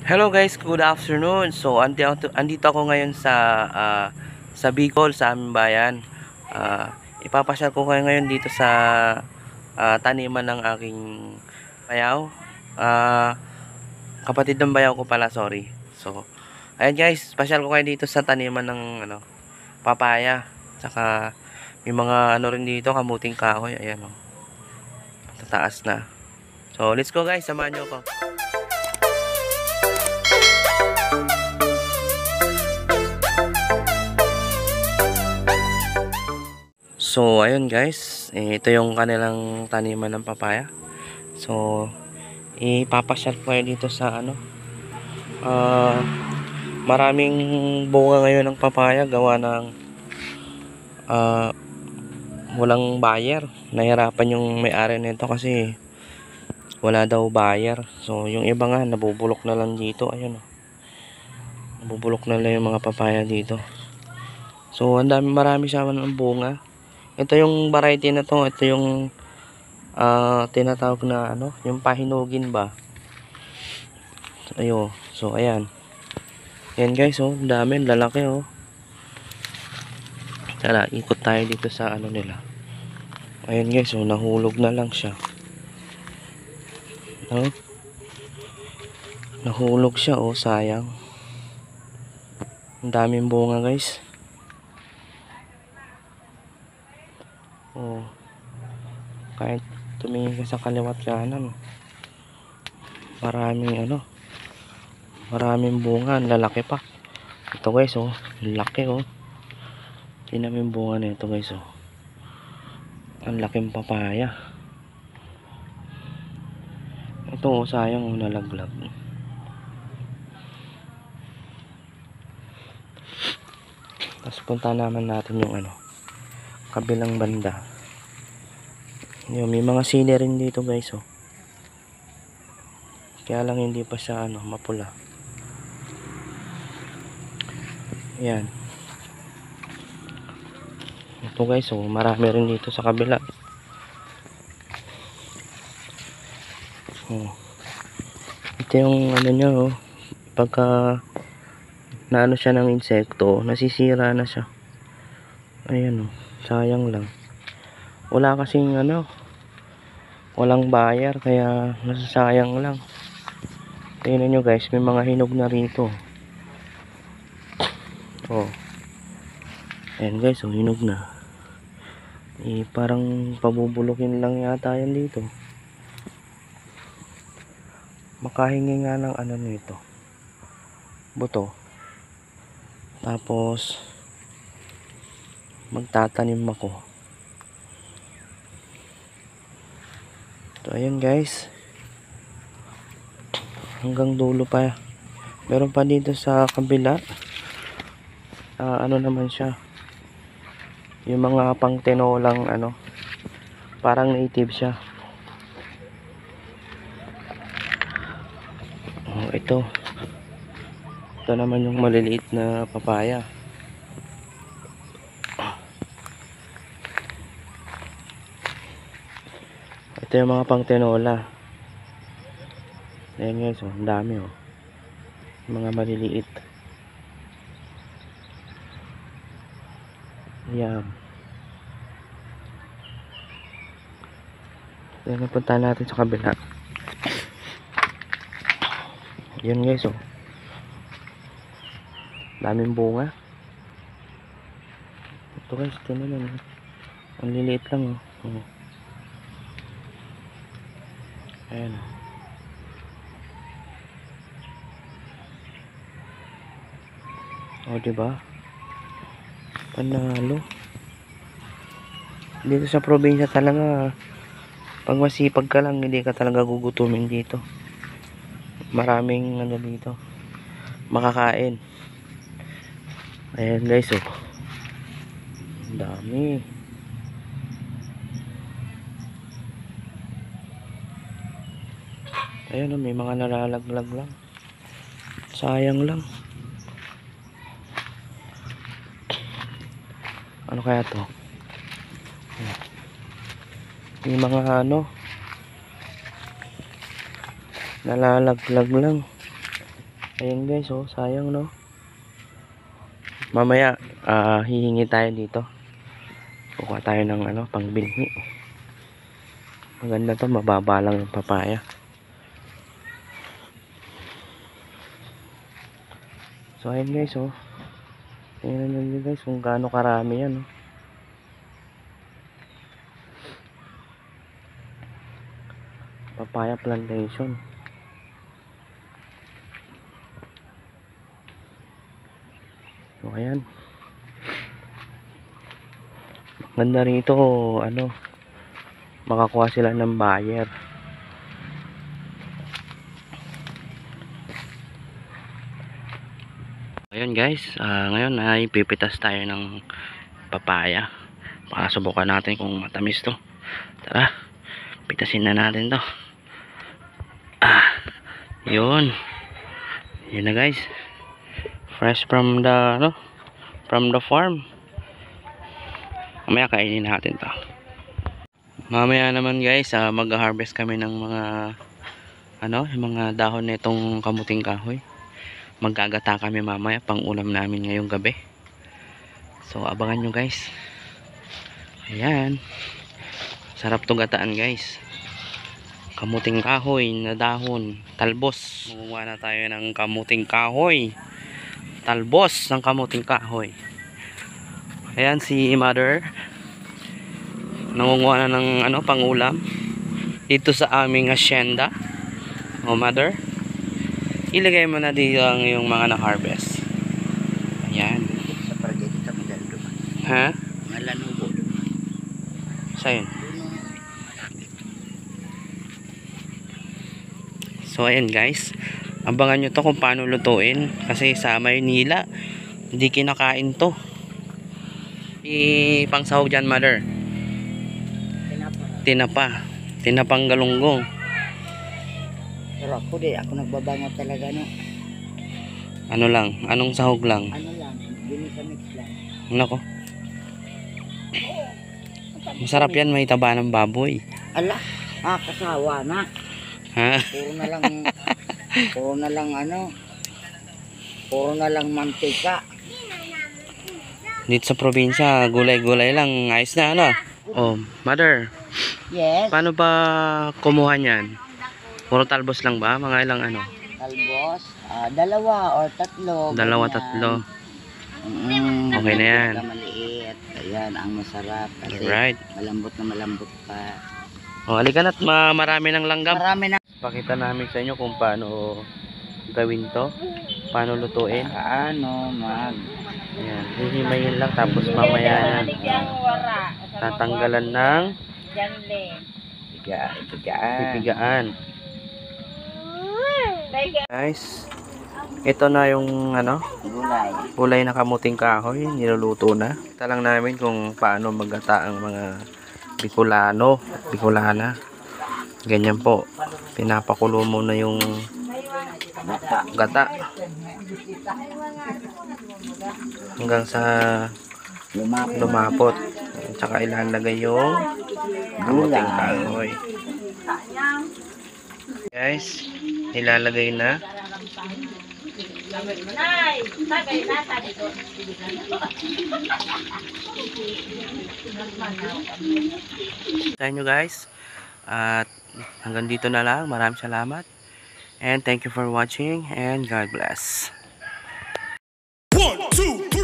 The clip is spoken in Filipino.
Hello guys, good afternoon. So andito ako ngayon sa Bicol, sa aming bayan. Ipapasyal ko kayo ngayon dito sa taniman ng aking bayaw. Ah, Kapatid ng bayaw ko pala, sorry. So, ayan guys, pasyal ko kayo dito sa taniman ng papaya. Saka may mga rin dito, kamuting kahoy. Ayan oh. Tataas na. So, let's go guys, samahan niyo ako. So, ayun guys, ito yung kanilang taniman ng papaya. So, ipapasyal ko kayo dito sa maraming bunga ngayon ng papaya gawa ng walang buyer. Nahirapan yung may-ari nito kasi wala daw buyer. So, yung iba nga nabubulok na lang dito. Ayun oh. Nabubulok na lang yung mga papaya dito. So, marami siya ng bunga. Ito yung variety na to, ito yung tinatawag na yung pahinugin ba. Ayo. So ayan. Ayan guys, oh, dami, lalaki oh. Tara, ikot tayo dito sa nila. Ayan guys, oh, nahulog na lang siya. Oh. Nahulog siya, oh, sayang. Ang daming bunga guys. Oh. Kahit tumingin ka sa kaliwat kanan, maraming bunga, lalaki pa. Ito guys, oh, laki oh. Tingnan yung bunga nito guys, oh. Ang laking papaya. Ito oh, sayang oh, nalaglag. Tapos punta naman natin yung kabilang banda. Yung may mga sili rin dito guys, oh. Kaya lang hindi pa siya mapula. Ayan. Ito guys, oh, marami rin dito sa kabila. Oh. Ito yung niya, oh. Pagka siya ng insekto, nasisira na siya. Ayan oh, sayang lang. Wala kasing walang buyer, kaya nasasayang lang. Tingnan nyo guys, may mga hinog na rito. Oh. Ayan guys, oh, hinog na. Parang pabubulukin lang yata yan dito. Makahingi nga ng nito, buto. Tapos magtatanim ako. So ayan guys, hanggang dulo pa. Meron pa dito sa kabila. Naman siya, yung mga pang tinolang parang native siya. Oh, ito naman yung maliliit na papaya. Ito yung mga pang tinola. Ayan guys, oh, ang dami oh. Mga maliliit. Ayan. Ayan, napunta natin sa kabila. Ayan guys, oh. Daming bunga. Ito guys, ito naman. Ang liliit lang oh. Oh. Ayan. Oh, diba? Panalo. Dito sa probinsya talaga, pag masipag ka lang, hindi ka talaga gugutumin dito. Maraming dito makakain. Ayan guys, oh. Ang dami. Ayan oh, may mga nalalaglag lang. Sayang lang. Ano kaya to? May mga nalalaglag lang. Ayan guys, oh, sayang no. Mamaya, hihingi tayo dito. Kukuha tayo ng pangbinhi. Maganda to, mababa lang yung papaya. So ayan guys, oh. Tingnan nyo guys kung gaano karami yan, oh. Papaya plantation. So ayan. Ganda rito, makakuha sila ng buyer. Ayun guys, ngayon ay pipitas tayo ng papaya. Para subukan natin kung matamis to. Tara, pitasin na natin to. Yun. Yun na guys. Fresh from the farm. Mamaya kainin natin to. Mamaya naman guys, mag-harvest kami ng mga yung mga dahon nitong kamuting kahoy. Maggagata kami mamaya pang ulam namin ngayong gabi. So abangan nyo guys. Ayan. Sarap to gataan guys. Kamuting kahoy na dahon, talbos. Gumawa na tayo ng kamuting kahoy. Talbos ng kamuting kahoy. Ayan si mother. Nangunguha na ng pangulam dito sa aming hacienda. O mother, ilagay mo na dito ang yung mga na-harvest. Ayan. Ha? Saan? So ayan guys, abangan nyo to kung paano lutuin. Kasi sa Maynila, hindi kinakain to. Pang sahog dyan mother. Tinapang galunggong. Pero ako nagbabangot talaga no. Ano lang, anong sahog lang? Ano lang, mix lang. Nako. Masarap yan, may taba ng baboy. Ala, kasawa na. Ha? Puro na lang mantika. Dito sa probinsya, gulay-gulay lang, ayos na Oh, mother. Yes. Paano ba kumuha niyan? Puro talbos lang ba? Mga ilang Talbos, 2 or 3. 2, 3. Okay na yan. Maliit. Ayan, ang masarap. Kasi Alright. malambot pa. O, halika na't marami ng langgam. Marami na. Pakita namin sa inyo kung paano gawin to. Paano lutuin. Ayan, hihimayin lang tapos mamaya tatanggalan ng pipigaan. Guys, ito na yung gulay na kamuting kahoy, niluluto na. Kita lang namin kung paano maggata ang mga Bicolano at Bicolana. Ganyan po. Pinapakulo muna yung gata hanggang sa lumapot. Tsaka ilalagay yung kamuting kahoy. Guys, ilalagay na. Sa inyo guys. At hanggang dito na lang. Maraming salamat. And thank you for watching. And God bless. 1, 2, 3.